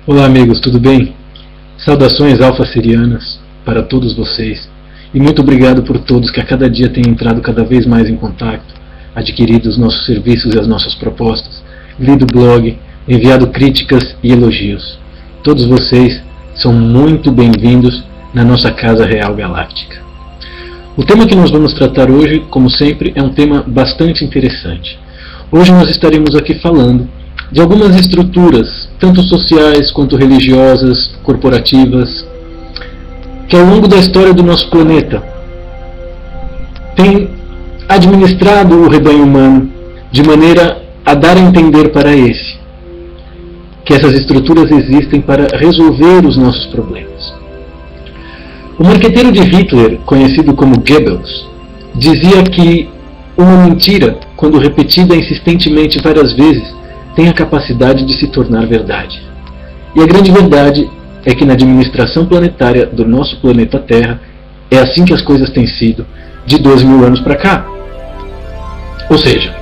Olá amigos, tudo bem? Saudações alfa-sirianas para todos vocês e muito obrigado por todos que a cada dia têm entrado cada vez mais em contato, adquirido os nossos serviços e as nossas propostas, lido o blog, enviado críticas e elogios. Todos vocês são muito bem-vindos na nossa Casa Real Galáctica. O tema que nós vamos tratar hoje, como sempre, é um tema bastante interessante. Hoje nós estaremos aqui falando de algumas estruturas, tanto sociais quanto religiosas, corporativas, que ao longo da história do nosso planeta têm administrado o rebanho humano de maneira a dar a entender para esse que essas estruturas existem para resolver os nossos problemas. O marqueteiro de Hitler, conhecido como Goebbels, dizia que uma mentira, quando repetida insistentemente várias vezes, tem a capacidade de se tornar verdade. E a grande verdade é que na administração planetária do nosso planeta Terra é assim que as coisas têm sido de 12 mil anos para cá. Ou seja,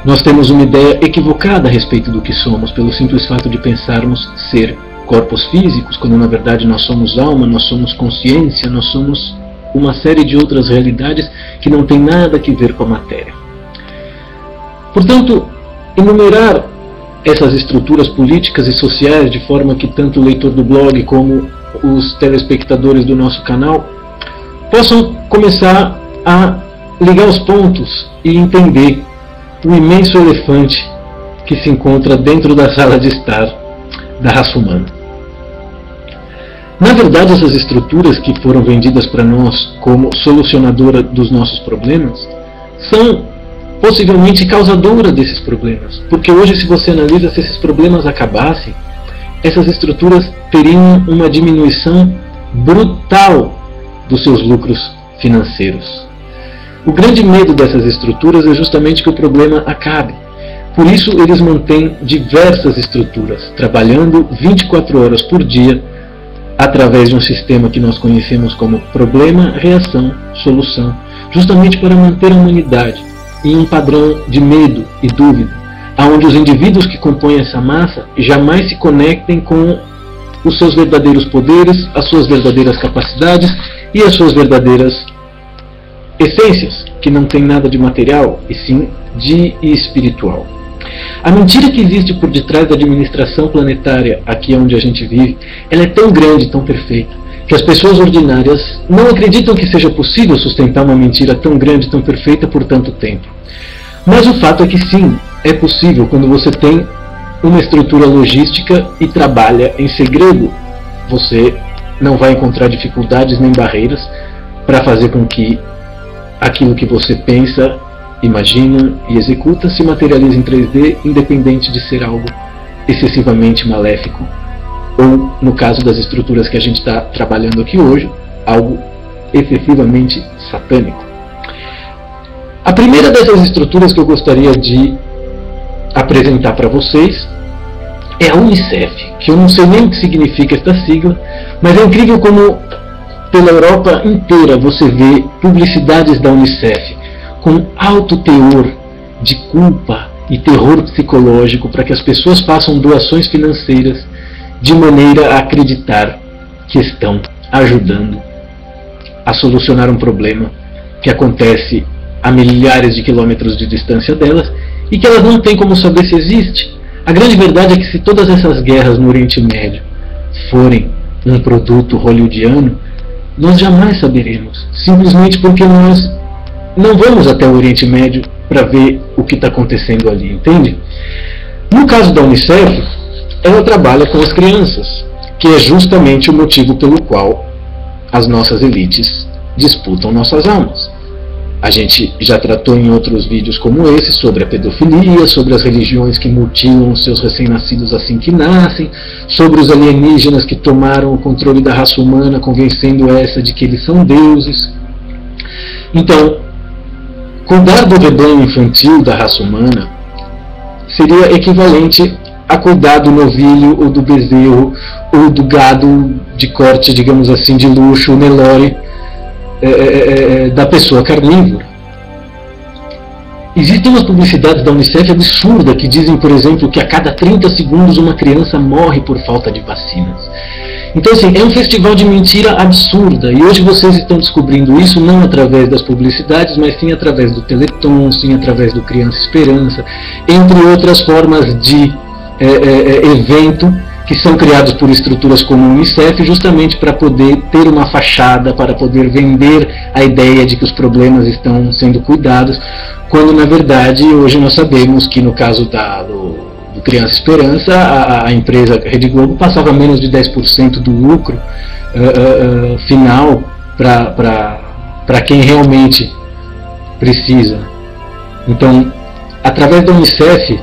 nós temos uma ideia equivocada a respeito do que somos pelo simples fato de pensarmos ser corpos físicos, quando na verdade nós somos alma, nós somos consciência, nós somos uma série de outras realidades que não tem nada a ver com a matéria. Portanto, enumerar essas estruturas políticas e sociais de forma que tanto o leitor do blog como os telespectadores do nosso canal possam começar a ligar os pontos e entender o imenso elefante que se encontra dentro da sala de estar da raça humana. Na verdade, essas estruturas que foram vendidas para nós como solucionadora dos nossos problemas são possivelmente causadora desses problemas, porque hoje, se você analisa, se esses problemas acabassem, essas estruturas teriam uma diminuição brutal dos seus lucros financeiros. O grande medo dessas estruturas é justamente que o problema acabe. Por isso eles mantêm diversas estruturas, trabalhando 24 horas por dia, através de um sistema que nós conhecemos como problema, reação, solução, justamente para manter a humanidade em um padrão de medo e dúvida, onde os indivíduos que compõem essa massa jamais se conectem com os seus verdadeiros poderes, as suas verdadeiras capacidades e as suas verdadeiras essências, que não tem nada de material, e sim de espiritual. A mentira que existe por detrás da administração planetária, aqui onde a gente vive, ela é tão grande, tão perfeita, que as pessoas ordinárias não acreditam que seja possível sustentar uma mentira tão grande, tão perfeita por tanto tempo. Mas o fato é que sim, é possível quando você tem uma estrutura logística e trabalha em segredo. Você não vai encontrar dificuldades nem barreiras para fazer com que aquilo que você pensa, imagina e executa se materialize em 3D, independente de ser algo excessivamente maléfico, ou, no caso das estruturas que a gente está trabalhando aqui hoje, algo excessivamente satânico. A primeira dessas estruturas que eu gostaria de apresentar para vocês é a Unicef, que eu não sei nem o que significa esta sigla, mas é incrível como pela Europa inteira você vê publicidades da Unicef com alto teor de culpa e terror psicológico para que as pessoas façam doações financeiras de maneira a acreditar que estão ajudando a solucionar um problema que acontece a milhares de quilômetros de distância delas e que elas não têm como saber se existe. A grande verdade é que se todas essas guerras no Oriente Médio forem um produto hollywoodiano, nós jamais saberemos, simplesmente porque nós não vamos até o Oriente Médio para ver o que está acontecendo ali, entende? No caso da Unicef, ela trabalha com as crianças, que é justamente o motivo pelo qual as nossas elites disputam nossas almas. A gente já tratou em outros vídeos como esse sobre a pedofilia, sobre as religiões que mutilam os seus recém-nascidos assim que nascem, sobre os alienígenas que tomaram o controle da raça humana, convencendo essa de que eles são deuses. Então, cuidar do rebanho infantil da raça humana seria equivalente a cuidar do novilho ou do bezerro ou do gado de corte, digamos assim, de luxo, o Nelore, da pessoa carnívora. Existem umas publicidades da Unicef absurdas que dizem, por exemplo, que a cada 30 segundos uma criança morre por falta de vacinas. Então, assim, é um festival de mentira absurda, e hoje vocês estão descobrindo isso não através das publicidades, mas sim através do Teleton, sim através do Criança Esperança, entre outras formas de evento que são criados por estruturas como a Unicef, justamente para poder ter uma fachada, para poder vender a ideia de que os problemas estão sendo cuidados, quando na verdade hoje nós sabemos que no caso do Criança Esperança, a empresa Rede Globo passava menos de 10% do lucro final para quem realmente precisa. Então, através da Unicef,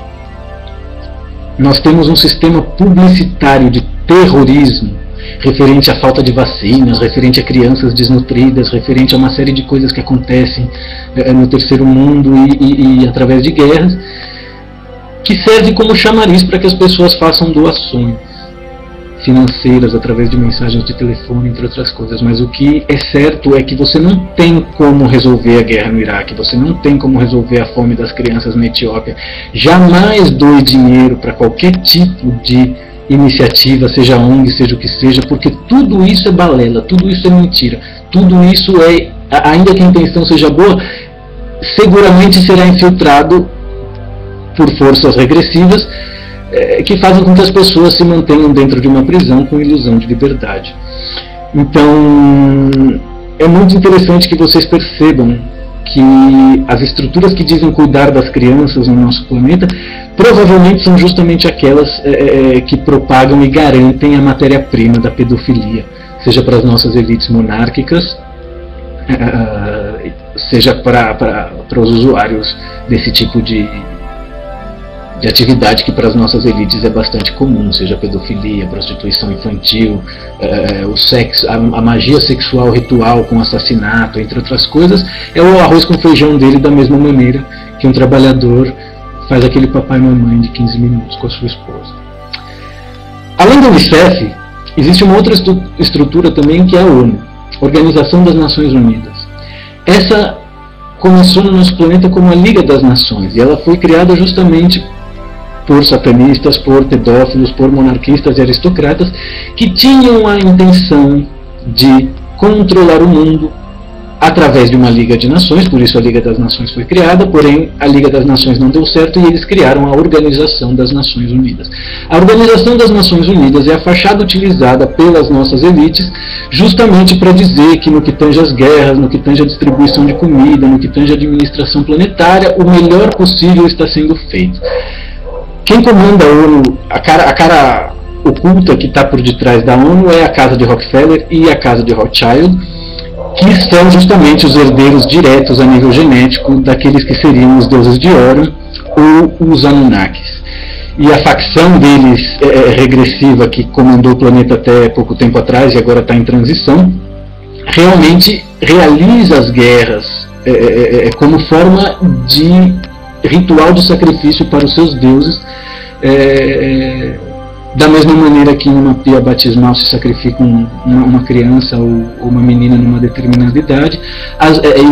nós temos um sistema publicitário de terrorismo referente à falta de vacinas, referente a crianças desnutridas, referente a uma série de coisas que acontecem no terceiro mundo e através de guerras, que serve como chamariz para que as pessoas façam doações financeiras através de mensagens de telefone, entre outras coisas. Mas o que é certo é que você não tem como resolver a guerra no Iraque, você não tem como resolver a fome das crianças na Etiópia. Jamais doe dinheiro para qualquer tipo de iniciativa, seja ONG, seja o que seja, porque tudo isso é balela, tudo isso é mentira, tudo isso é, ainda que a intenção seja boa, seguramente será infiltrado por forças regressivas que fazem com que as pessoas se mantenham dentro de uma prisão com ilusão de liberdade. Então, é muito interessante que vocês percebam que as estruturas que dizem cuidar das crianças no nosso planeta provavelmente são justamente aquelas que propagam e garantem a matéria-prima da pedofilia, seja para as nossas elites monárquicas, seja para os usuários desse tipo de atividade que para as nossas elites é bastante comum, seja a pedofilia, a prostituição infantil, o sexo, a magia sexual ritual com assassinato, entre outras coisas, é o arroz com feijão dele, da mesma maneira que um trabalhador faz aquele papai e mamãe de 15 minutos com a sua esposa. Além da Unicef, existe uma outra estrutura também, que é a ONU, Organização das Nações Unidas. Essa começou no nosso planeta como a Liga das Nações, e ela foi criada justamente por satanistas, por pedófilos, por monarquistas e aristocratas que tinham a intenção de controlar o mundo através de uma Liga de Nações. Por isso a Liga das Nações foi criada, porém a Liga das Nações não deu certo e eles criaram a Organização das Nações Unidas. A Organização das Nações Unidas é a fachada utilizada pelas nossas elites justamente para dizer que no que tange às guerras, no que tange à distribuição de comida, no que tange à administração planetária, o melhor possível está sendo feito. Quem comanda a ONU, a cara oculta que está por detrás da ONU é a casa de Rockefeller e a casa de Rothschild, que são justamente os herdeiros diretos a nível genético daqueles que seriam os deuses de Orion ou os Anunnakis. E a facção deles regressiva, que comandou o planeta até pouco tempo atrás e agora está em transição, realmente realiza as guerras como forma de ritual de sacrifício para os seus deuses, da mesma maneira que em uma pia batismal se sacrifica uma criança ou uma menina numa determinada idade,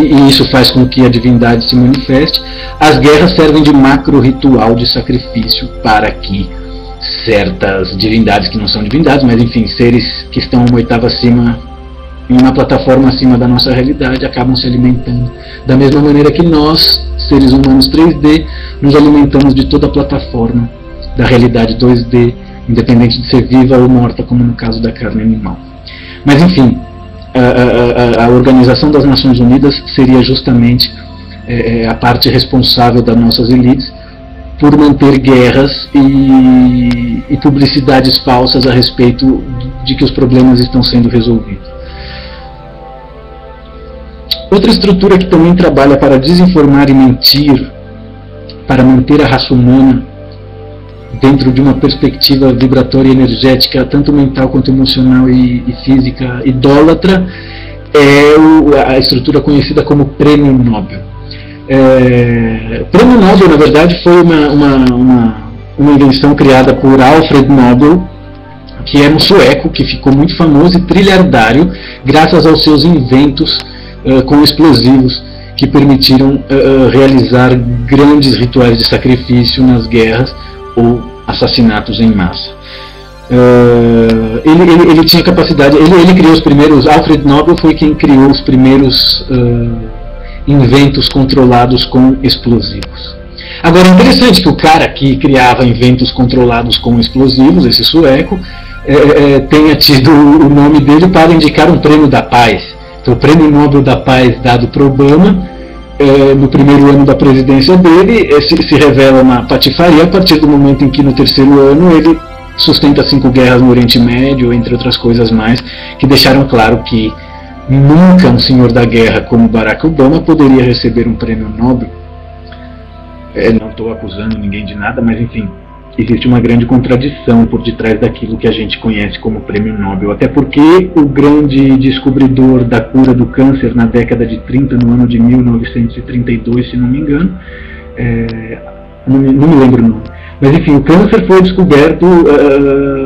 e isso faz com que a divindade se manifeste. As guerras servem de macro ritual de sacrifício para que certas divindades, que não são divindades, mas enfim, seres que estão uma oitava acima, em uma plataforma acima da nossa realidade, acabam se alimentando. Da mesma maneira que nós, seres humanos 3D, nos alimentamos de toda a plataforma da realidade 2D, independente de ser viva ou morta, como no caso da carne animal. Mas enfim, a Organização das Nações Unidas seria justamente a parte responsável das nossas elites por manter guerras e publicidades falsas a respeito de que os problemas estão sendo resolvidos. Outra estrutura que também trabalha para desinformar e mentir, para manter a raça humana dentro de uma perspectiva vibratória e energética, tanto mental quanto emocional e física, idólatra, é a estrutura conhecida como Prêmio Nobel. O Prêmio Nobel, na verdade, foi uma invenção criada por Alfred Nobel, que é um sueco que ficou muito famoso e trilhardário graças aos seus inventos com explosivos, que permitiram realizar grandes rituais de sacrifício nas guerras ou assassinatos em massa. Ele tinha capacidade, ele criou os primeiros, Alfred Nobel foi quem criou os primeiros inventos controlados com explosivos. Agora é interessante que o cara que criava inventos controlados com explosivos, esse sueco, tenha tido o nome dele para indicar um prêmio da paz. Então, o prêmio Nobel da Paz dado para Obama, no primeiro ano da presidência dele, se revela uma patifaria a partir do momento em que no terceiro ano ele sustenta 5 guerras no Oriente Médio, entre outras coisas mais, que deixaram claro que nunca um senhor da guerra como Barack Obama poderia receber um prêmio Nobel. Não estou acusando ninguém de nada, mas enfim, existe uma grande contradição por detrás daquilo que a gente conhece como prêmio Nobel, até porque o grande descobridor da cura do câncer na década de 30, no ano de 1932, se não me engano, não me lembro o nome, mas enfim, o câncer foi descoberto,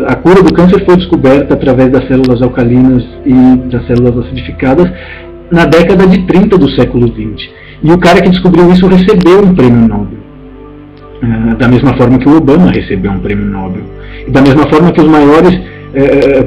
a cura do câncer foi descoberta através das células alcalinas e das células acidificadas na década de 30 do século XX. E o cara que descobriu isso recebeu um prêmio Nobel. Da mesma forma que o Obama recebeu um prêmio Nobel. E da mesma forma que os maiores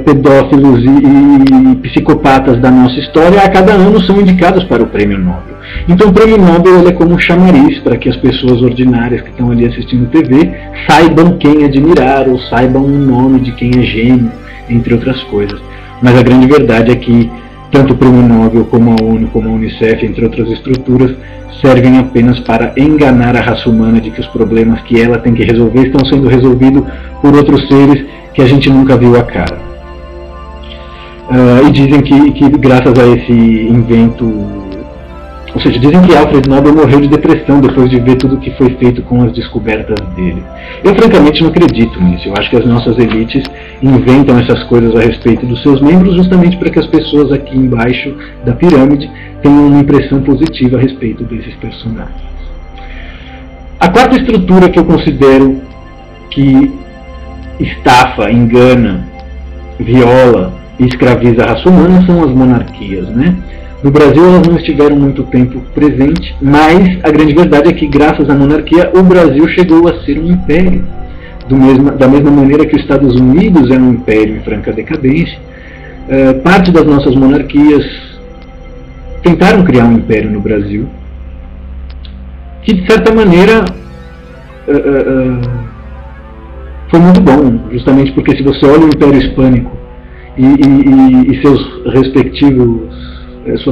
pedófilos e psicopatas da nossa história, a cada ano são indicados para o prêmio Nobel. Então o prêmio Nobel ele é como um chamariz para que as pessoas ordinárias que estão ali assistindo TV saibam quem admirar, ou saibam o nome de quem é gênio, entre outras coisas. Mas a grande verdade é que tanto o prêmio Nobel como a ONU, como a Unicef, entre outras estruturas, servem apenas para enganar a raça humana de que os problemas que ela tem que resolver estão sendo resolvidos por outros seres que a gente nunca viu a cara. E dizem que graças a esse invento, ou seja, dizem que Alfred Nobel morreu de depressão depois de ver tudo o que foi feito com as descobertas dele. Eu francamente não acredito nisso. Eu acho que as nossas elites inventam essas coisas a respeito dos seus membros justamente para que as pessoas aqui embaixo da pirâmide tenham uma impressão positiva a respeito desses personagens. A quarta estrutura que eu considero que estafa, engana, viola e escraviza a raça humana são as monarquias, né? No Brasil elas não estiveram muito tempo presentes, mas a grande verdade é que graças à monarquia o Brasil chegou a ser um império. Da mesma maneira que os Estados Unidos é um império em franca decadência, parte das nossas monarquias tentaram criar um império no Brasil, que de certa maneira foi muito bom, justamente porque se você olha o Império Hispânico e suas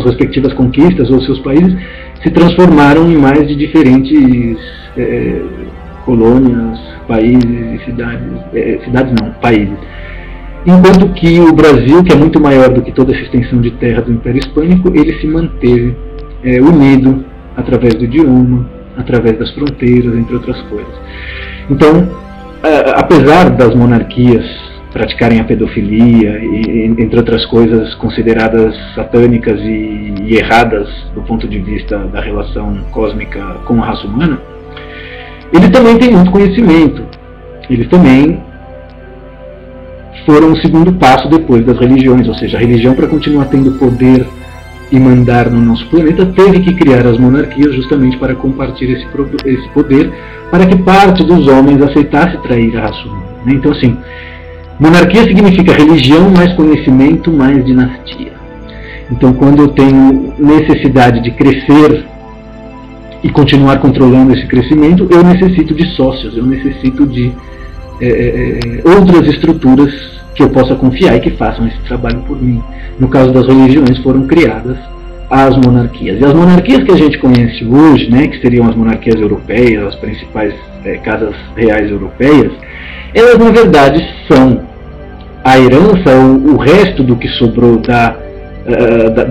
respectivas conquistas ou seus países se transformaram em mais de diferentes colônias, países e países. Enquanto que o Brasil, que é muito maior do que toda essa extensão de terra do Império Hispânico, ele se manteve unido através do idioma, através das fronteiras, entre outras coisas. Então, apesar das monarquias praticarem a pedofilia, entre outras coisas consideradas satânicas e erradas do ponto de vista da relação cósmica com a raça humana, eles também têm muito conhecimento. Eles também foram o segundo passo depois das religiões, ou seja, a religião, para continuar tendo poder e mandar no nosso planeta, teve que criar as monarquias justamente para compartilhar esse poder, para que parte dos homens aceitasse trair a raça humana. Então, assim, monarquia significa religião, mais conhecimento, mais dinastia. Então, quando eu tenho necessidade de crescer e continuar controlando esse crescimento, eu necessito de sócios, eu necessito de outras estruturas que eu possa confiar e que façam esse trabalho por mim. No caso das religiões, foram criadas as monarquias. E as monarquias que a gente conhece hoje, né, que seriam as monarquias europeias, as principais casas reais europeias, elas na verdade são a herança, ou o resto do que sobrou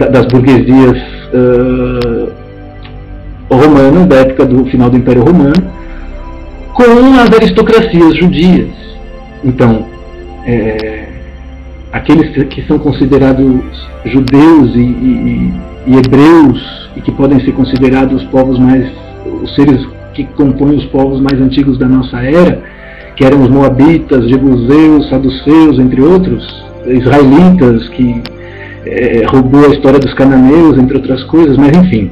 das burguesias romanas, da época do final do Império Romano, com as aristocracias judias. Então, aqueles que são considerados judeus e hebreus, e que podem ser considerados os seres que compõem os povos mais antigos da nossa era, que eram os moabitas, jebuseus, saduceus, entre outros, israelitas, que roubou a história dos cananeus, entre outras coisas, mas enfim.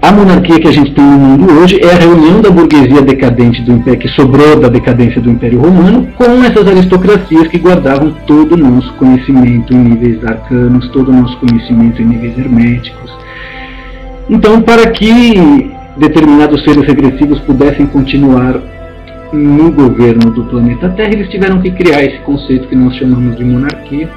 A monarquia que a gente tem no mundo hoje é a reunião da burguesia decadente do império, que sobrou da decadência do Império Romano, com essas aristocracias que guardavam todo o nosso conhecimento em níveis arcanos, todo o nosso conhecimento em níveis herméticos. Então, para que determinados seres regressivos pudessem continuar no governo do planeta Terra, eles tiveram que criar esse conceito que nós chamamos de monarquia,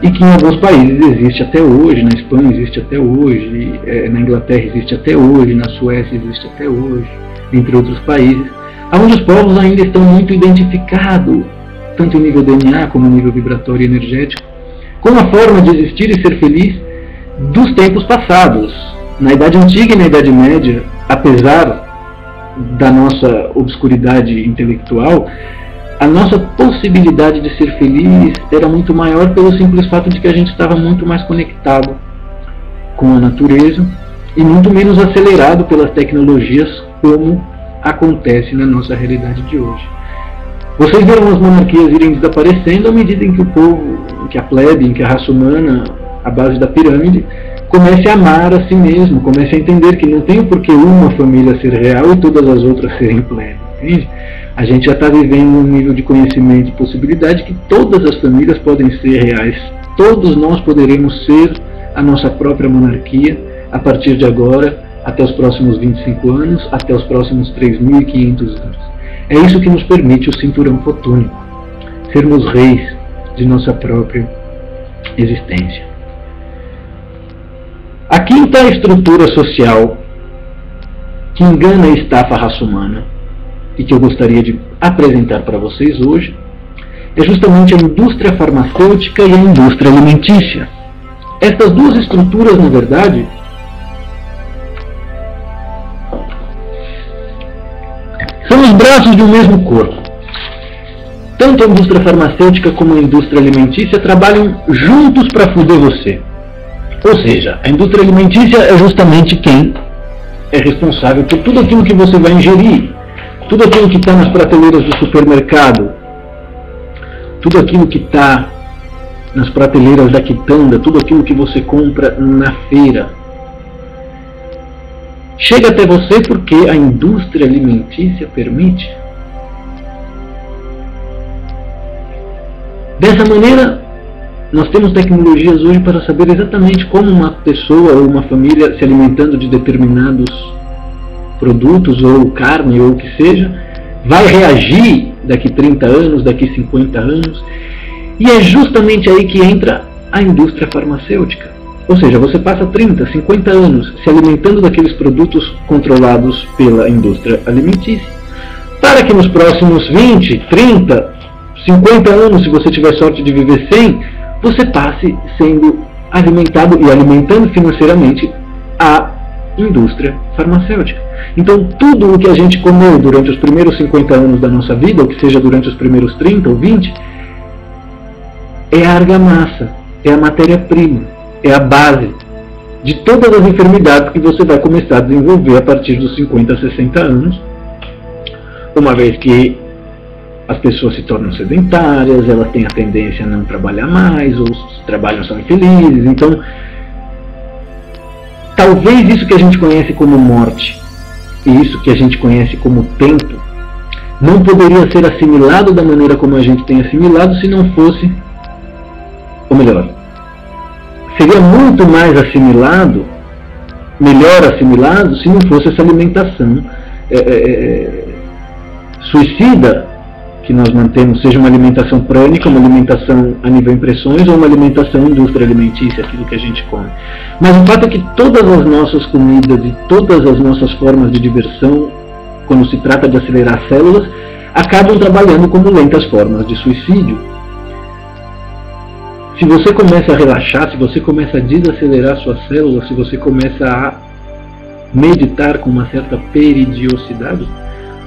e que em alguns países existe até hoje. Na Espanha existe até hoje, na Inglaterra existe até hoje, na Suécia existe até hoje, entre outros países, onde os povos ainda estão muito identificados, tanto em nível DNA como em nível vibratório e energético, com a forma de existir e ser feliz dos tempos passados. Na Idade Antiga e na Idade Média, apesar da nossa obscuridade intelectual, a nossa possibilidade de ser feliz era muito maior pelo simples fato de que a gente estava muito mais conectado com a natureza e muito menos acelerado pelas tecnologias, como acontece na nossa realidade de hoje. Vocês verão as monarquias irem desaparecendo à medida em que o povo, em que a plebe, em que a raça humana, à base da pirâmide, comece a amar a si mesmo, comece a entender que não tem por que uma família ser real e todas as outras serem plebe, entende? A gente já está vivendo um nível de conhecimento e possibilidade que todas as famílias podem ser reais. Todos nós poderemos ser a nossa própria monarquia a partir de agora, até os próximos 25 anos, até os próximos 3.500 anos. É isso que nos permite o cinturão fotônico, sermos reis de nossa própria existência. A quinta estrutura social que engana e estafa a raça humana, e que eu gostaria de apresentar para vocês hoje, é justamente a indústria farmacêutica e a indústria alimentícia. Estas duas estruturas, na verdade, são os braços de um mesmo corpo. Tanto a indústria farmacêutica como a indústria alimentícia trabalham juntos para foder você. Ou seja, a indústria alimentícia é justamente quem é responsável por tudo aquilo que você vai ingerir, tudo aquilo que está nas prateleiras do supermercado, tudo aquilo que está nas prateleiras da quitanda, tudo aquilo que você compra na feira, chega até você porque a indústria alimentícia permite. Dessa maneira, nós temos tecnologias hoje para saber exatamente como uma pessoa ou uma família se alimentando de determinados produtos, ou carne, ou o que seja, vai reagir daqui 30 anos, daqui 50 anos, e é justamente aí que entra a indústria farmacêutica. Ou seja, você passa 30, 50 anos se alimentando daqueles produtos controlados pela indústria alimentícia, para que nos próximos 20, 30, 50 anos, se você tiver sorte de viver 100, você passe sendo alimentado e alimentando financeiramente a indústria farmacêutica. Então, tudo o que a gente comeu durante os primeiros 50 anos da nossa vida, ou que seja durante os primeiros 30 ou 20, é a argamassa, é a matéria-prima, é a base de todas as enfermidades que você vai começar a desenvolver a partir dos 50, 60 anos, uma vez que as pessoas se tornam sedentárias, elas têm a tendência a não trabalhar mais, ou se trabalham são infelizes. Então, talvez isso que a gente conhece como morte, e isso que a gente conhece como tempo, não poderia ser assimilado da maneira como a gente tem assimilado se não fosse, ou melhor, seria muito mais assimilado, melhor assimilado, se não fosse essa alimentação suicida que nós mantemos, seja uma alimentação prânica, uma alimentação a nível impressões, ou uma alimentação indústria alimentícia, aquilo que a gente come. Mas o fato é que todas as nossas comidas e todas as nossas formas de diversão, quando se trata de acelerar células, acabam trabalhando como lentas formas de suicídio. Se você começa a relaxar, se você começa a desacelerar suas células, se você começa a meditar com uma certa peridiosidade,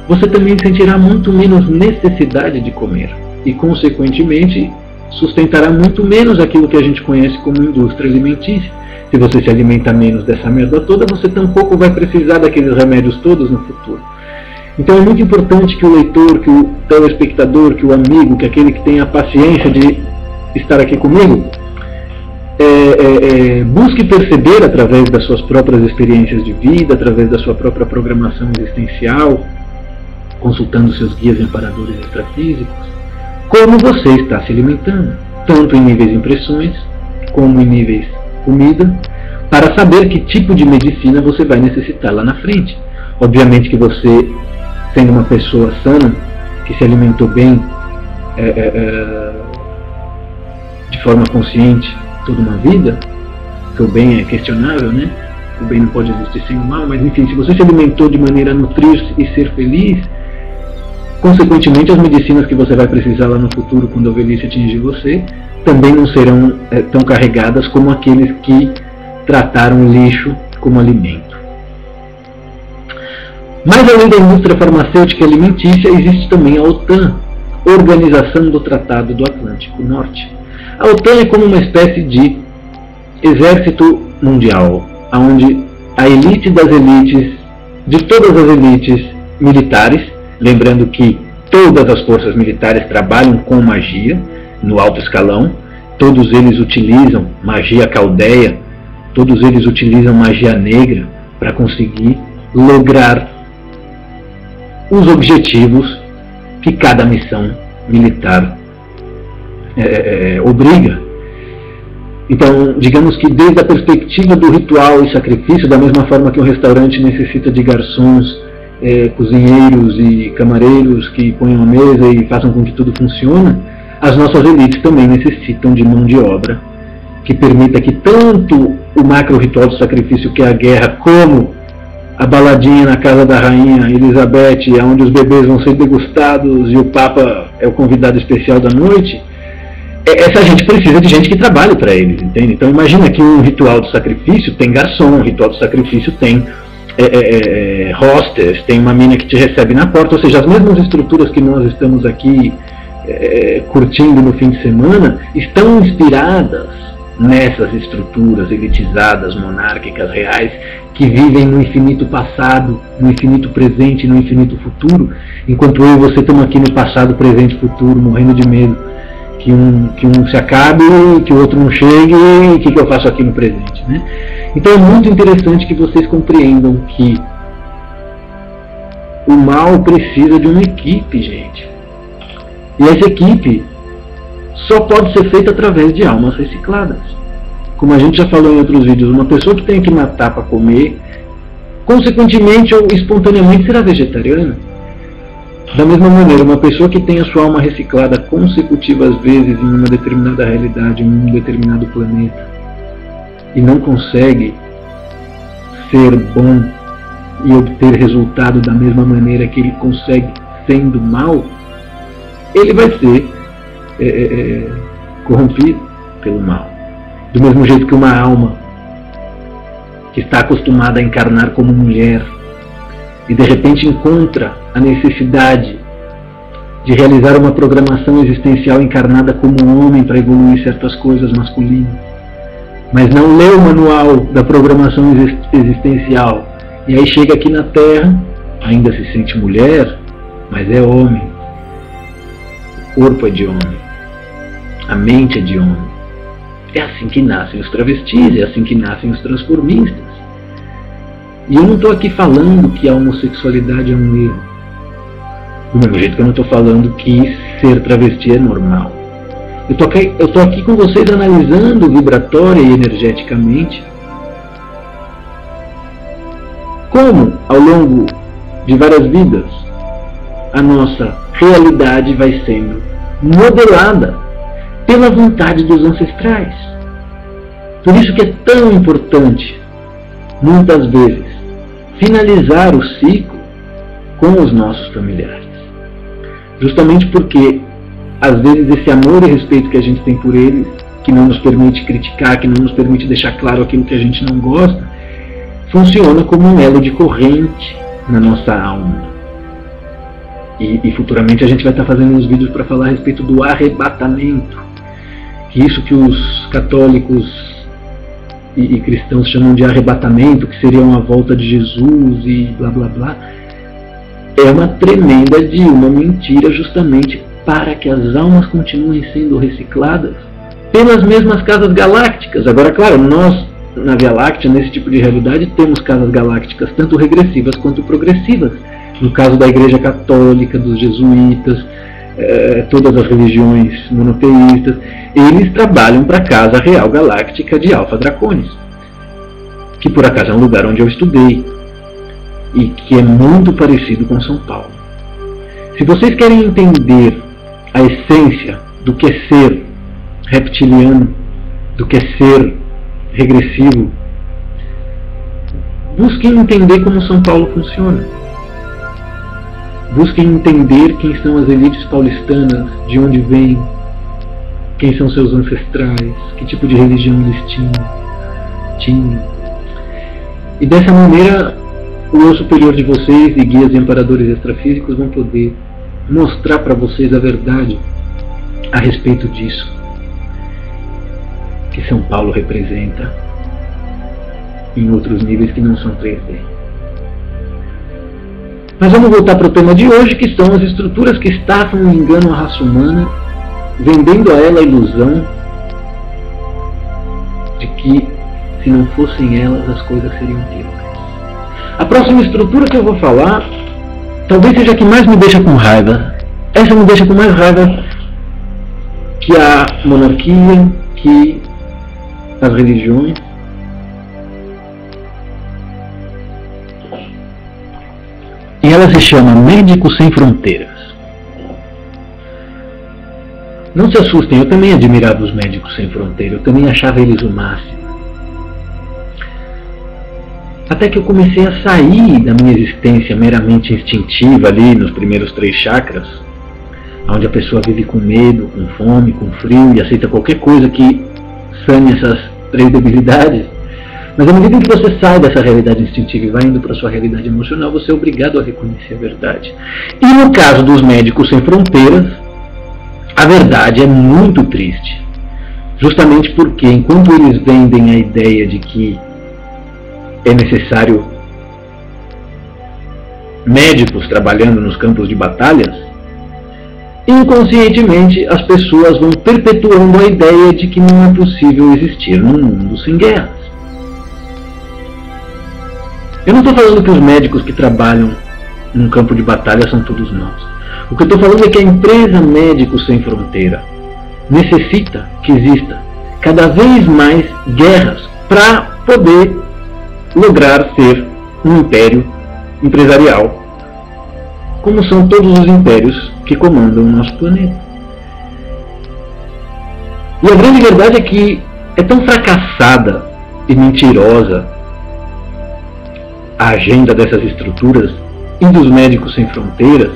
você também sentirá muito menos necessidade de comer e, consequentemente, sustentará muito menos aquilo que a gente conhece como indústria alimentícia. Se você se alimenta menos dessa merda toda, você tampouco vai precisar daqueles remédios todos no futuro. Então é muito importante que o leitor, que o telespectador, que o amigo, que aquele que tem a paciência de estar aqui comigo, busque perceber através das suas próprias experiências de vida, através da sua própria programação existencial, consultando seus guias e amparadores extrafísicos, como você está se alimentando, tanto em níveis impressões, como em níveis comida, para saber que tipo de medicina você vai necessitar lá na frente. Obviamente que você, sendo uma pessoa sana, que se alimentou bem, de forma consciente, toda uma vida, que o bem é questionável, né? O bem não pode existir sem o mal, mas enfim, se você se alimentou de maneira a nutrir-se e ser feliz, consequentemente as medicinas que você vai precisar lá no futuro, quando a velhice atingir você, também não serão tão carregadas como aqueles que trataram o lixo como alimento. Mas além da indústria farmacêutica e alimentícia, existe também a OTAN, Organização do Tratado do Atlântico Norte. A OTAN é como uma espécie de exército mundial, onde a elite das elites, de todas as elites militares, lembrando que todas as forças militares trabalham com magia no alto escalão, todos eles utilizam magia caldeia, todos eles utilizam magia negra para conseguir lograr os objetivos que cada missão militar obriga. Então, digamos que desde a perspectiva do ritual e sacrifício, da mesma forma que um restaurante necessita de garçons, cozinheiros e camareiros que ponham a mesa e façam com que tudo funcione, as nossas elites também necessitam de mão de obra que permita que tanto o macro ritual do sacrifício, que é a guerra, como a baladinha na casa da rainha Elizabeth, onde os bebês vão ser degustados e o Papa é o convidado especial da noite, essa gente precisa de gente que trabalhe para eles, entende? Então imagina que um ritual do sacrifício tem garçom, um ritual do sacrifício tem hostess, tem uma mina que te recebe na porta, ou seja, as mesmas estruturas que nós estamos aqui curtindo no fim de semana estão inspiradas nessas estruturas elitizadas, monárquicas, reais, que vivem no infinito passado, no infinito presente e no infinito futuro, enquanto eu e você estamos aqui no passado, presente e futuro, morrendo de medo que um se acabe, que o outro não chegue, e o que eu faço aqui no presente, né? Então é muito interessante que vocês compreendam que o mal precisa de uma equipe, gente. E essa equipe só pode ser feita através de almas recicladas. Como a gente já falou em outros vídeos, uma pessoa que tem que matar para comer, consequentemente ou espontaneamente será vegetariana. Da mesma maneira, uma pessoa que tem a sua alma reciclada consecutivas vezes em uma determinada realidade, em um determinado planeta, e não consegue ser bom e obter resultado da mesma maneira que ele consegue sendo mal, ele vai ser corrompido pelo mal. Do mesmo jeito que uma alma que está acostumada a encarnar como mulher e de repente encontra a necessidade de realizar uma programação existencial encarnada como um homem para evoluir certas coisas masculinas, mas não lê o manual da programação existencial, e aí chega aqui na Terra, ainda se sente mulher, mas é homem. O corpo é de homem, a mente é de homem. É assim que nascem os travestis, é assim que nascem os transformistas. E eu não estou aqui falando que a homossexualidade é um erro, do mesmo jeito que eu não estou falando que ser travesti é normal. Eu estou aqui com vocês analisando vibratória e energeticamente como, ao longo de várias vidas, a nossa realidade vai sendo modelada pela vontade dos ancestrais. Por isso que é tão importante, muitas vezes, finalizar o ciclo com os nossos familiares. Justamente porque, às vezes, esse amor e respeito que a gente tem por eles, que não nos permite criticar, que não nos permite deixar claro aquilo que a gente não gosta, funciona como um elo de corrente na nossa alma. E futuramente a gente vai estar fazendo uns vídeos para falar a respeito do arrebatamento. Que isso que os católicos e cristãos chamam de arrebatamento, que seria uma volta de Jesus e blá blá blá, é uma tremenda uma mentira, justamente para que as almas continuem sendo recicladas pelas mesmas casas galácticas. Agora, claro, nós na Via Láctea, nesse tipo de realidade, temos casas galácticas tanto regressivas quanto progressivas. No caso da Igreja Católica, dos jesuítas, todas as religiões monoteístas, eles trabalham para a Casa Real Galáctica de Alpha Draconis, que por acaso é um lugar onde eu estudei e que é muito parecido com São Paulo. Se vocês querem entender a essência do que é ser reptiliano, do que é ser regressivo, busquem entender como São Paulo funciona. Busquem entender quem são as elites paulistanas, de onde vêm, quem são seus ancestrais, que tipo de religião eles tinham. E dessa maneira, o eu superior de vocês e guias e amparadores extrafísicos vão poder mostrar para vocês a verdade a respeito disso que São Paulo representa em outros níveis que não são 3D. Mas vamos voltar para o tema de hoje, que são as estruturas que estafam e enganam a raça humana, vendendo a ela a ilusão de que, se não fossem elas, as coisas seriam piores. A próxima estrutura que eu vou falar talvez seja a que mais me deixa com raiva. Essa me deixa com mais raiva que a monarquia, que as religiões. E ela se chama Médicos Sem Fronteiras. Não se assustem, eu também admirava os Médicos Sem Fronteiras, eu também achava eles o máximo. Até que eu comecei a sair da minha existência meramente instintiva ali nos primeiros 3 chakras, onde a pessoa vive com medo, com fome, com frio e aceita qualquer coisa que sane essas 3 debilidades. Mas à medida que você sai dessa realidade instintiva e vai indo para a sua realidade emocional, você é obrigado a reconhecer a verdade. E no caso dos Médicos Sem Fronteiras, a verdade é muito triste. Justamente porque, enquanto eles vendem a ideia de que é necessário médicos trabalhando nos campos de batalhas, inconscientemente as pessoas vão perpetuando a ideia de que não é possível existir num mundo sem guerras. Eu não estou falando que os médicos que trabalham num campo de batalha são todos maus. O que eu estou falando é que a empresa Médicos Sem Fronteira necessita que exista cada vez mais guerras para poder lograr ser um império empresarial, como são todos os impérios que comandam o nosso planeta. E a grande verdade é que é tão fracassada e mentirosa a agenda dessas estruturas e dos Médicos Sem Fronteiras,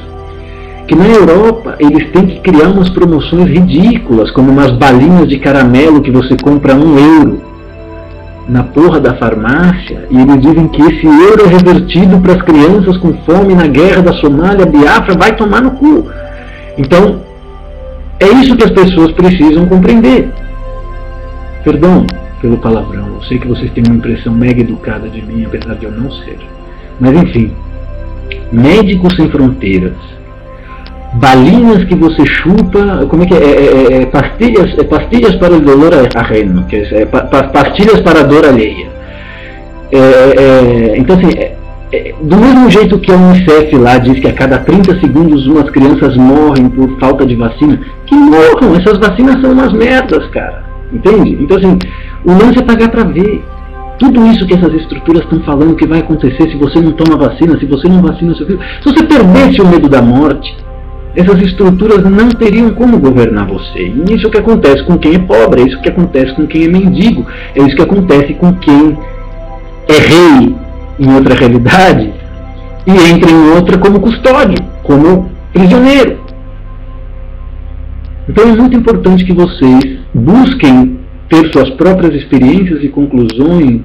que na Europa eles têm que criar umas promoções ridículas, como umas balinhas de caramelo que você compra a €1 na porra da farmácia, e eles dizem que esse euro é revertido para as crianças com fome na guerra da Somália, Biafra, vai tomar no cu. Então, é isso que as pessoas precisam compreender. Perdão pelo palavrão, eu sei que vocês têm uma impressão mega educada de mim, apesar de eu não ser. Mas enfim, Médicos Sem Fronteiras, balinhas que você chupa, como é que é? Pastilhas para o dolor ajeno, que é pastilhas para a dor alheia. Então assim, do mesmo jeito que a Unicef lá diz que a cada 30 segundos umas crianças morrem por falta de vacina, que morram, essas vacinas são umas merdas, cara, entende? Então assim, o lance é pagar para ver. Tudo isso que essas estruturas estão falando que vai acontecer se você não toma vacina, se você não vacina o seu filho, se você perdesse o medo da morte, essas estruturas não teriam como governar você. E isso que acontece com quem é pobre, é isso que acontece com quem é mendigo, é isso que acontece com quem é rei em outra realidade e entra em outra como custódio, como prisioneiro. Então é muito importante que vocês busquem ter suas próprias experiências e conclusões,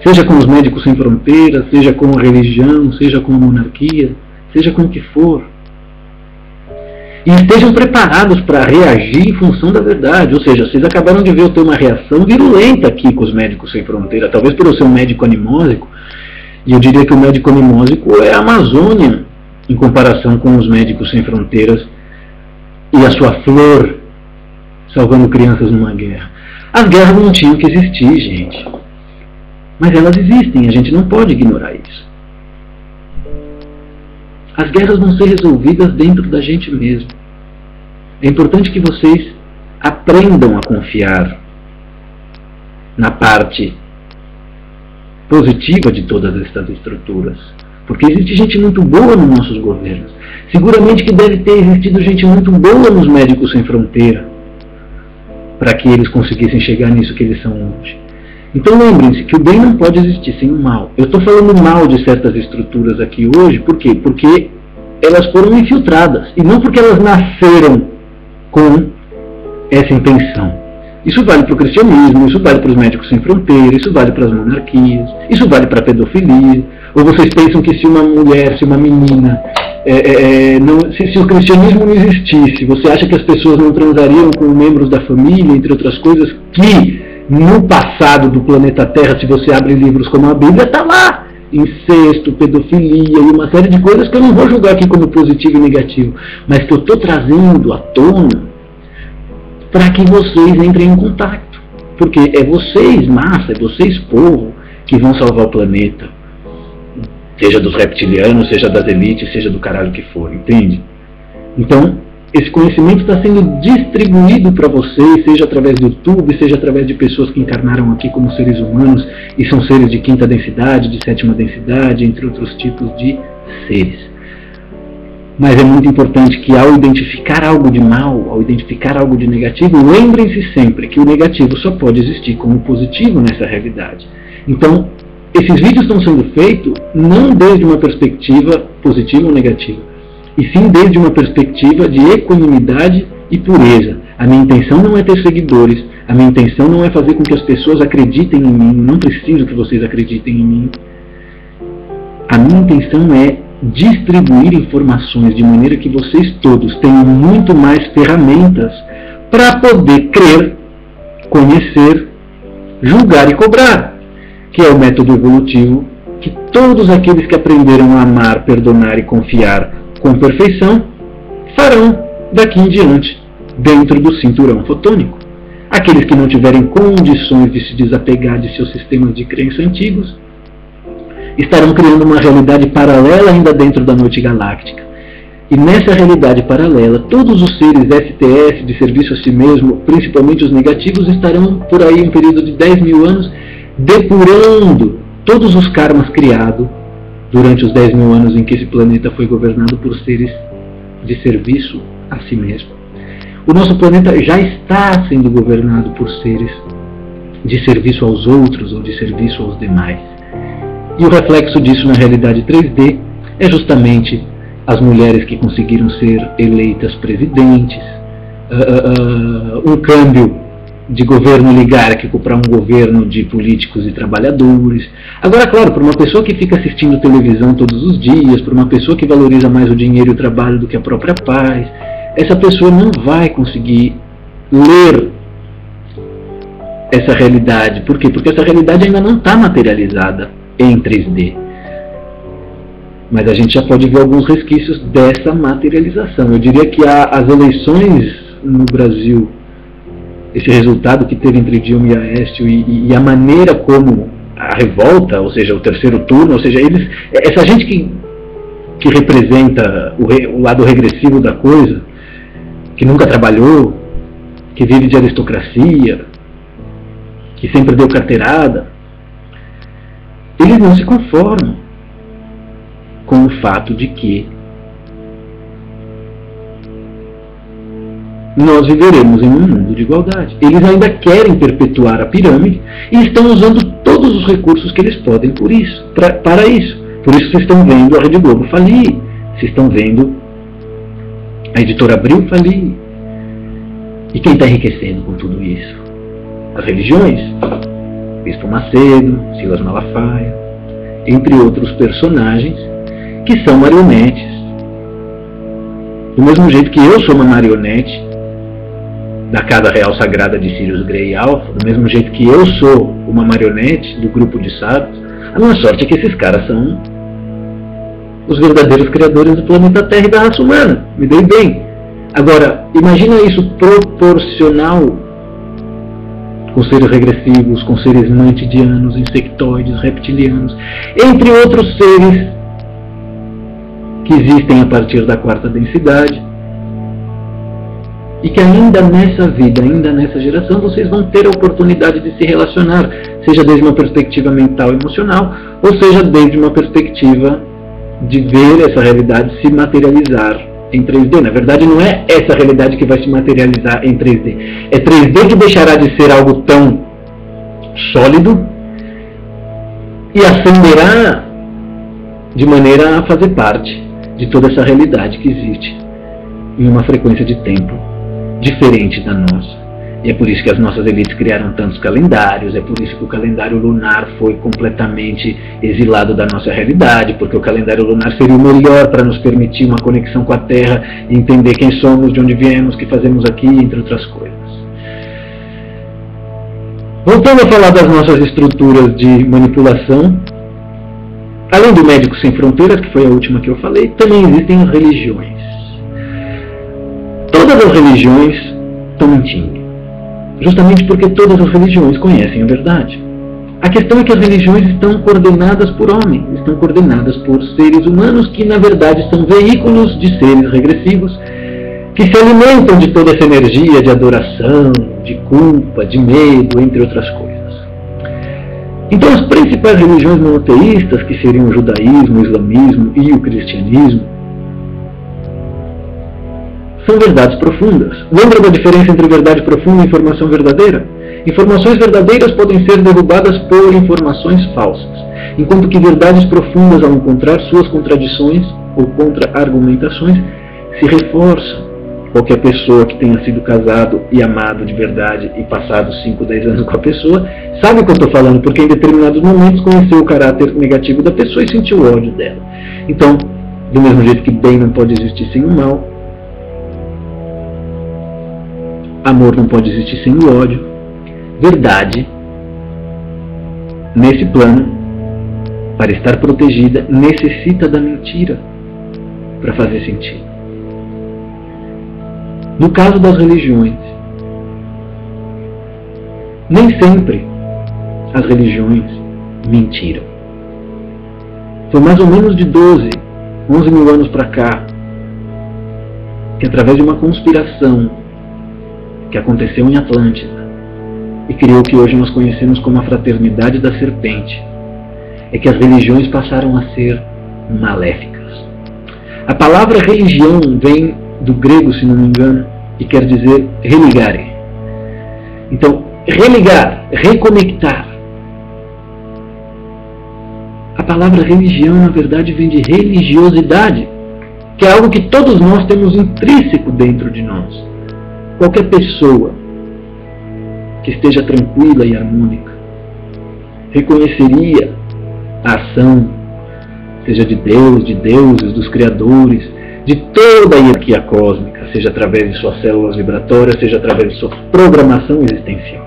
seja com os Médicos Sem Fronteiras, seja com a religião, seja com a monarquia, seja com o que for. E estejam preparados para reagir em função da verdade. Ou seja, vocês acabaram de ver eu ter uma reação virulenta aqui com os Médicos Sem Fronteira, talvez pelo seu médico animósico, e eu diria que o médico animósico é a Amazônia em comparação com os Médicos Sem Fronteiras e a sua flor salvando crianças numa guerra. As guerras não tinham que existir, gente. Mas elas existem, a gente não pode ignorar isso. As guerras vão ser resolvidas dentro da gente mesmo. É importante que vocês aprendam a confiar na parte positiva de todas estas estruturas. Porque existe gente muito boa nos nossos governos. Seguramente que deve ter existido gente muito boa nos Médicos Sem Fronteira, para que eles conseguissem chegar nisso que eles são hoje. Então lembrem-se que o bem não pode existir sem o mal. Eu estou falando mal de certas estruturas aqui hoje, por quê? Porque elas foram infiltradas, e não porque elas nasceram com essa intenção. Isso vale para o cristianismo, isso vale para os Médicos Sem Fronteira, isso vale para as monarquias, isso vale para a pedofilia. Ou vocês pensam que se uma mulher, se uma menina, se o cristianismo não existisse, você acha que as pessoas não transariam com membros da família, entre outras coisas, que no passado do planeta Terra, se você abre livros como a Bíblia, está lá, incesto, pedofilia e uma série de coisas que eu não vou julgar aqui como positivo e negativo, mas que eu estou trazendo à tona para que vocês entrem em contato. Porque é vocês, massa, é vocês, povo, que vão salvar o planeta. Seja dos reptilianos, seja das elites, seja do caralho que for, entende? Então, esse conhecimento está sendo distribuído para vocês, seja através do YouTube, seja através de pessoas que encarnaram aqui como seres humanos e são seres de 5ª densidade, de 7ª densidade, entre outros tipos de seres. Mas é muito importante que ao identificar algo de mal, ao identificar algo de negativo, lembrem-se sempre que o negativo só pode existir como positivo nessa realidade. Então, esses vídeos estão sendo feitos não desde uma perspectiva positiva ou negativa, e sim desde uma perspectiva de equanimidade e pureza. A minha intenção não é ter seguidores, a minha intenção não é fazer com que as pessoas acreditem em mim, não preciso que vocês acreditem em mim. A minha intenção é distribuir informações de maneira que vocês todos tenham muito mais ferramentas para poder crer, conhecer, julgar e cobrar, que é o método evolutivo que todos aqueles que aprenderam a amar, perdonar e confiar com perfeição farão daqui em diante, dentro do cinturão fotônico. Aqueles que não tiverem condições de se desapegar de seus sistemas de crença antigos estarão criando uma realidade paralela ainda dentro da noite galáctica. E nessa realidade paralela, todos os seres STS, de serviço a si mesmo, principalmente os negativos, estarão por aí um período de 10 mil anos depurando todos os karmas criados durante os 10 mil anos em que esse planeta foi governado por seres de serviço a si mesmo. O nosso planeta já está sendo governado por seres de serviço aos outros ou de serviço aos demais. E o reflexo disso na realidade 3D é justamente as mulheres que conseguiram ser eleitas presidentes, um câmbio de governo oligárquico para um governo de políticos e trabalhadores. Agora, claro, para uma pessoa que fica assistindo televisão todos os dias, para uma pessoa que valoriza mais o dinheiro e o trabalho do que a própria paz, essa pessoa não vai conseguir ler essa realidade. Por quê? Porque essa realidade ainda não está materializada em 3D. Mas a gente já pode ver alguns resquícios dessa materialização. Eu diria que as eleições no Brasil, esse resultado que teve entre Dilma e Aécio e a maneira como a revolta, ou seja, o terceiro turno, ou seja, essa gente que representa o lado regressivo da coisa, que nunca trabalhou, que vive de aristocracia, que sempre deu carteirada, eles não se conformam com o fato de que nós viveremos em um mundo de igualdade. Eles ainda querem perpetuar a pirâmide e estão usando todos os recursos que eles podem para isso. Por isso vocês estão vendo a Rede Globo falir, vocês estão vendo a Editora Abril falir. E quem está enriquecendo com tudo isso? As religiões. Bispo Macedo, Silas Malafaia, entre outros personagens que são marionetes. Do mesmo jeito que eu sou uma marionete da Casa Real Sagrada de Sirius Grey Alpha, do mesmo jeito que eu sou uma marionete do grupo de sábios, a minha sorte é que esses caras são os verdadeiros criadores do planeta Terra e da raça humana. Me dei bem. Agora, imagina isso proporcional com seres regressivos, com seres mantidianos, insectoides, reptilianos, entre outros seres que existem a partir da quarta densidade, e que ainda nessa vida, ainda nessa geração, vocês vão ter a oportunidade de se relacionar, seja desde uma perspectiva mental e emocional, ou seja desde uma perspectiva de ver essa realidade se materializar em 3D. Na verdade, não é essa realidade que vai se materializar em 3D. É 3D que deixará de ser algo tão sólido e ascenderá de maneira a fazer parte de toda essa realidade que existe em uma frequência de tempo diferente da nossa. E é por isso que as nossas elites criaram tantos calendários, é por isso que o calendário lunar foi completamente exilado da nossa realidade, porque o calendário lunar seria o melhor para nos permitir uma conexão com a Terra e entender quem somos, de onde viemos, o que fazemos aqui, entre outras coisas. Voltando a falar das nossas estruturas de manipulação, além do Médicos Sem Fronteiras, que foi a última que eu falei, também existem as religiões. Todas as religiões estão mentindo, justamente porque todas as religiões conhecem a verdade. A questão é que as religiões estão coordenadas por homens, estão coordenadas por seres humanos que na verdade são veículos de seres regressivos que se alimentam de toda essa energia de adoração, de culpa, de medo, entre outras coisas. Então as principais religiões monoteístas, que seriam o judaísmo, o islamismo e o cristianismo, são verdades profundas. Lembra da diferença entre verdade profunda e informação verdadeira? Informações verdadeiras podem ser derrubadas por informações falsas, enquanto que verdades profundas, ao encontrar suas contradições ou contra-argumentações, se reforçam. Qualquer pessoa que tenha sido casado e amado de verdade e passado 5, 10 anos com a pessoa, sabe o que eu estou falando, porque em determinados momentos conheceu o caráter negativo da pessoa e sentiu ódio dela. Então, do mesmo jeito que bem não pode existir sem o mal, amor não pode existir sem o ódio, verdade, nesse plano, para estar protegida, necessita da mentira para fazer sentido. No caso das religiões, nem sempre as religiões mentiram. Foi mais ou menos de 12, 11 mil anos para cá, que através de uma conspiração que aconteceu em Atlântida e criou o que hoje nós conhecemos como a Fraternidade da Serpente, é que as religiões passaram a ser maléficas. A palavra religião vem do grego, se não me engano, e quer dizer religare. Então, religar, reconectar. A palavra religião, na verdade, vem de religiosidade, que é algo que todos nós temos intrínseco dentro de nós. Qualquer pessoa que esteja tranquila e harmônica reconheceria a ação, seja de Deus, de deuses, dos criadores, de toda a hierarquia cósmica, seja através de suas células vibratórias, seja através de sua programação existencial.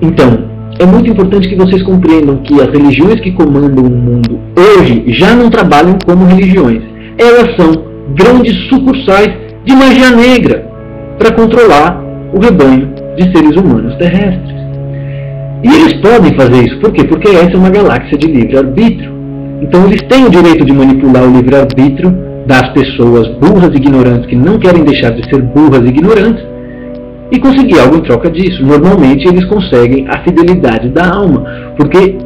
Então, é muito importante que vocês compreendam que as religiões que comandam o mundo hoje já não trabalham como religiões. Elas são grandes sucursais de magia negra para controlar o rebanho de seres humanos terrestres. E eles podem fazer isso. Por quê? Porque essa é uma galáxia de livre-arbítrio. Então eles têm o direito de manipular o livre-arbítrio das pessoas burras e ignorantes que não querem deixar de ser burras e ignorantes e conseguir algo em troca disso. Normalmente eles conseguem a fidelidade da alma, porque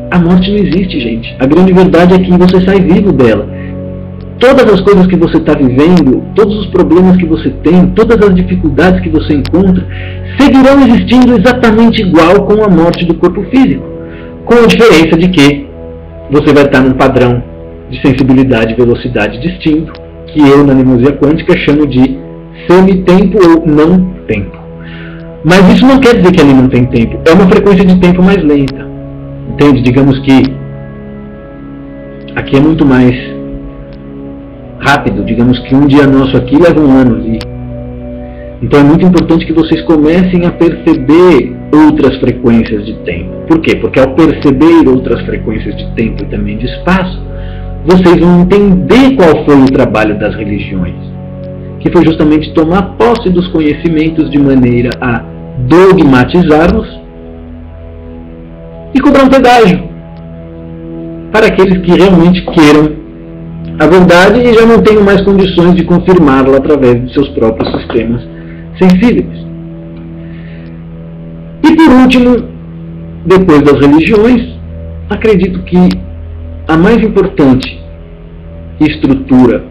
a morte não existe, gente. A grande verdade é que você sai vivo dela. Todas as coisas que você está vivendo, todos os problemas que você tem, todas as dificuldades que você encontra, seguirão existindo exatamente igual com a morte do corpo físico, com a diferença de que você vai estar num padrão de sensibilidade e velocidade distinto, que eu, na animosia quântica, chamo de semi-tempo ou não-tempo. Mas isso não quer dizer que ali não tem tempo. É uma frequência de tempo mais lenta. Entende? Digamos que aqui é muito mais rápido. Digamos que um dia nosso aqui leva um ano ali. Então é muito importante que vocês comecem a perceber outras frequências de tempo. Por quê? Porque ao perceber outras frequências de tempo e também de espaço, vocês vão entender qual foi o trabalho das religiões, que foi justamente tomar posse dos conhecimentos de maneira a dogmatizar-los e cobrar um pedágio para aqueles que realmente queiram a verdade e já não tenham mais condições de confirmá-la através de seus próprios sistemas sensíveis. E por último, depois das religiões, acredito que a mais importante estrutura,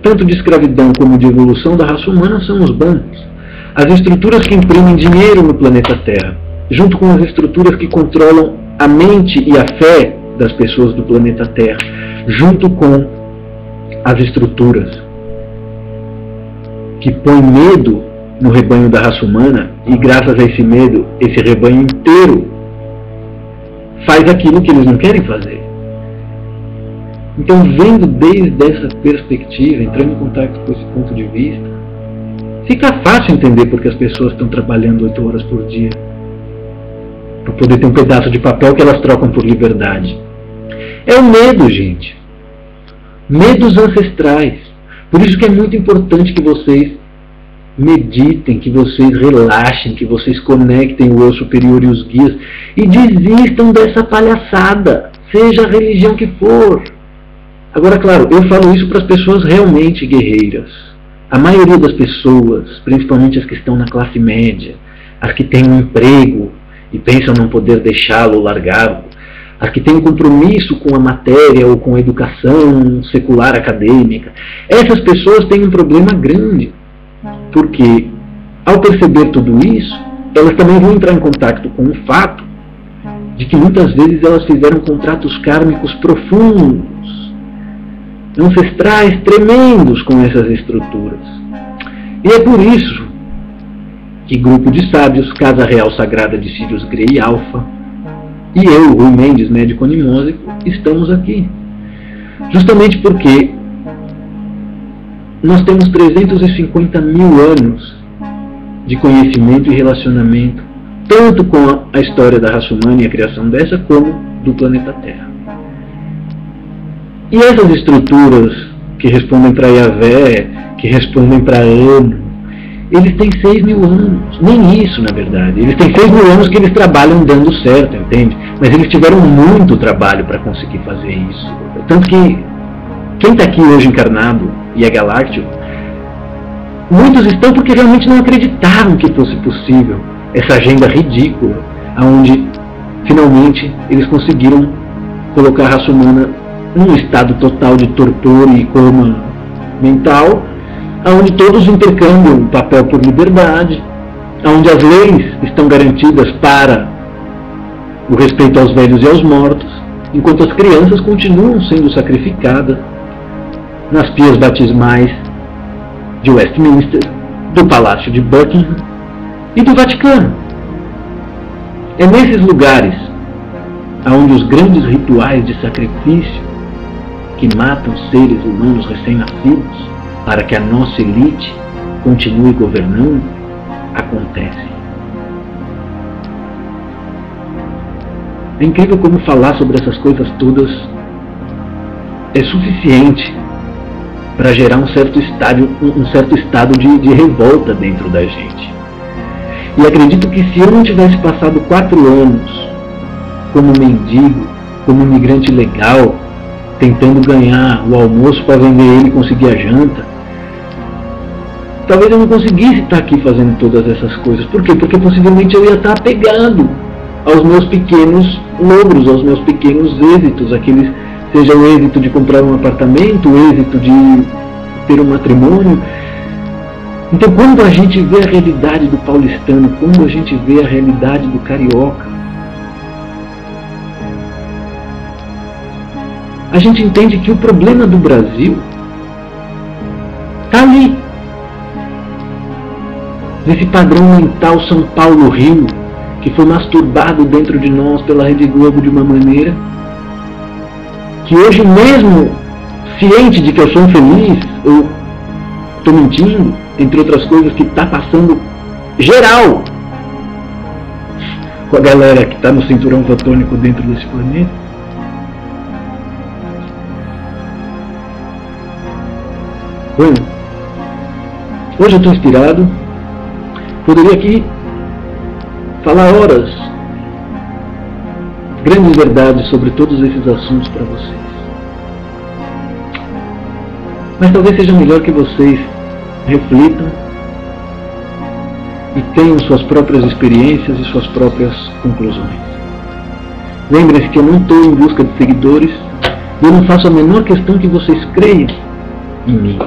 tanto de escravidão como de evolução da raça humana, são os bancos. As estruturas que imprimem dinheiro no planeta Terra, junto com as estruturas que controlam a mente e a fé das pessoas do planeta Terra, junto com as estruturas que põem medo no rebanho da raça humana, e graças a esse medo, esse rebanho inteiro faz aquilo que eles não querem fazer. Então, vendo desde essa perspectiva, entrando em contato com esse ponto de vista, fica fácil entender porque as pessoas estão trabalhando 8 horas por dia, para poder ter um pedaço de papel que elas trocam por liberdade. É o medo, gente. Medos ancestrais. Por isso que é muito importante que vocês meditem, que vocês relaxem, que vocês conectem o eu superior e os guias e desistam dessa palhaçada, seja a religião que for. Agora, claro, eu falo isso para as pessoas realmente guerreiras. A maioria das pessoas, principalmente as que estão na classe média, as que têm um emprego e pensam não poder deixá-lo, largá-lo, as que têm um compromisso com a matéria ou com a educação secular acadêmica, essas pessoas têm um problema grande. Porque, ao perceber tudo isso, elas também vão entrar em contato com o fato de que muitas vezes elas fizeram contratos kármicos profundos, ancestrais tremendos com essas estruturas. E é por isso que grupo de sábios, Casa Real Sagrada de Sirius Grey Alpha, e eu, Rui Mendes, médico animósico, estamos aqui. Justamente porque nós temos 350 mil anos de conhecimento e relacionamento, tanto com a história da raça humana e a criação dessa, como do planeta Terra. E essas estruturas que respondem para Yahvé, que respondem para Anu, eles têm 6 mil anos. Nem isso, na verdade. Eles têm 6 mil anos que eles trabalham dando certo, entende? Mas eles tiveram muito trabalho para conseguir fazer isso. Tanto que quem está aqui hoje encarnado e é galáctico, muitos estão porque realmente não acreditavam que fosse possível essa agenda ridícula, onde finalmente eles conseguiram colocar a raça humana num estado total de torpor e coma mental, onde todos intercambiam papel por liberdade, onde as leis estão garantidas para o respeito aos velhos e aos mortos, enquanto as crianças continuam sendo sacrificadas nas pias batismais de Westminster, do Palácio de Buckingham e do Vaticano. É nesses lugares onde os grandes rituais de sacrifício que matam seres humanos recém-nascidos para que a nossa elite continue governando acontecem. É incrível como falar sobre essas coisas todas é suficiente para gerar um certo estado de revolta dentro da gente. E acredito que se eu não tivesse passado 4 anos como mendigo, como imigrante legal, tentando ganhar o almoço para vender ele e conseguir a janta, talvez eu não conseguisse estar aqui fazendo todas essas coisas. Por quê? Porque possivelmente eu ia estar apegado aos meus pequenos logros, aos meus pequenos êxitos, aqueles, seja o êxito de comprar um apartamento, o êxito de ter um matrimônio. Então, quando a gente vê a realidade do paulistano, quando a gente vê a realidade do carioca, a gente entende que o problema do Brasil está ali, nesse padrão mental São Paulo-Rio, que foi masturbado dentro de nós pela Rede Globo de uma maneira que hoje, mesmo ciente de que eu sou infeliz, eu estou mentindo, entre outras coisas, que está passando geral com a galera que está no cinturão fotônico dentro desse planeta, Bueno, hoje eu estou inspirado. Poderia aqui falar horas, grandes verdades sobre todos esses assuntos para vocês. Mas talvez seja melhor que vocês reflitam e tenham suas próprias experiências e suas próprias conclusões. Lembrem-se que eu não estou em busca de seguidores e eu não faço a menor questão que vocês creiam em mim.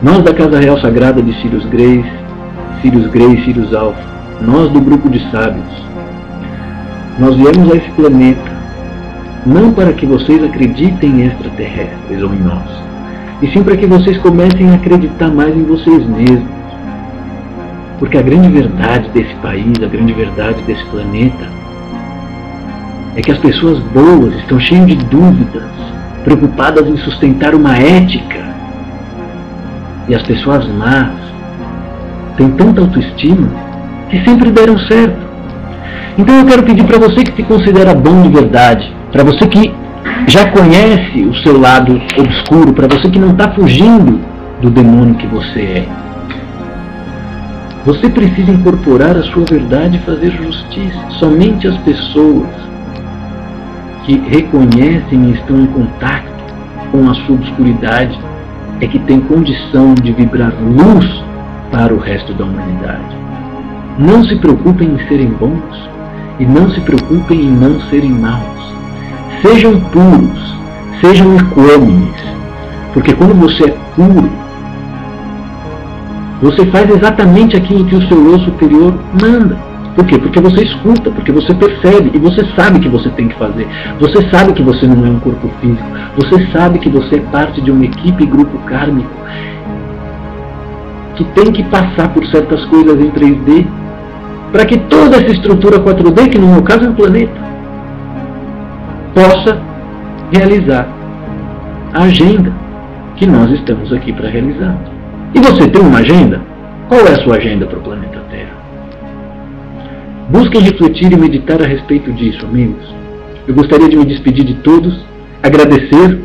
Nós da Casa Real Sagrada de Sirius Grey e Sirius Alpha, nós do grupo de sábios, nós viemos a esse planeta não para que vocês acreditem em extraterrestres ou em nós, e sim para que vocês comecem a acreditar mais em vocês mesmos. Porque a grande verdade desse país, a grande verdade desse planeta, é que as pessoas boas estão cheias de dúvidas, preocupadas em sustentar uma ética. E as pessoas más têm tanta autoestima que sempre deram certo. Então eu quero pedir para você que se considera bom de verdade, para você que já conhece o seu lado obscuro, para você que não está fugindo do demônio que você é, você precisa incorporar a sua verdade e fazer justiça. Somente as pessoas que reconhecem e estão em contato com a sua obscuridade é que têm condição de vibrar luz para o resto da humanidade. Não se preocupem em serem bons e não se preocupem em não serem maus. Sejam puros, sejam equânimes, porque quando você é puro, você faz exatamente aquilo que o seu eu superior manda. Por quê? Porque você escuta, porque você percebe e você sabe que você tem que fazer. Você sabe que você não é um corpo físico. Você sabe que você é parte de uma equipe e grupo kármico que tem que passar por certas coisas em 3D para que toda essa estrutura 4D, que no meu caso é um planeta, possa realizar a agenda que nós estamos aqui para realizar. E você tem uma agenda? Qual é a sua agenda para o planeta Terra? Busquem refletir e meditar a respeito disso, amigos. Eu gostaria de me despedir de todos, agradecer,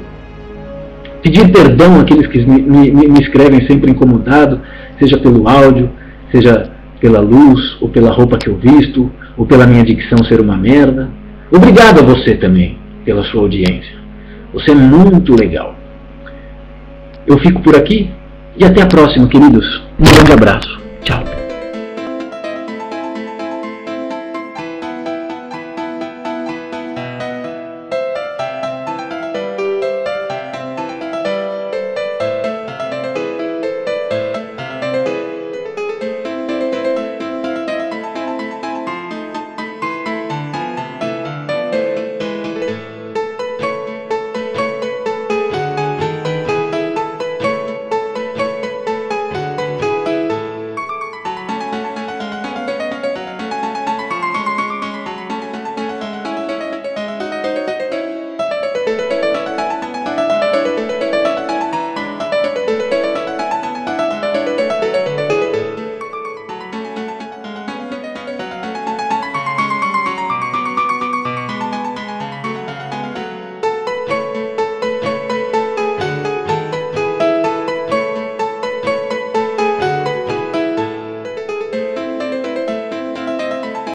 pedir perdão àqueles que me escrevem sempre incomodado, seja pelo áudio, seja pela luz, ou pela roupa que eu visto, ou pela minha dicção ser uma merda. Obrigado a você também pela sua audiência. Você é muito legal. Eu fico por aqui e até a próxima, queridos. Um grande abraço.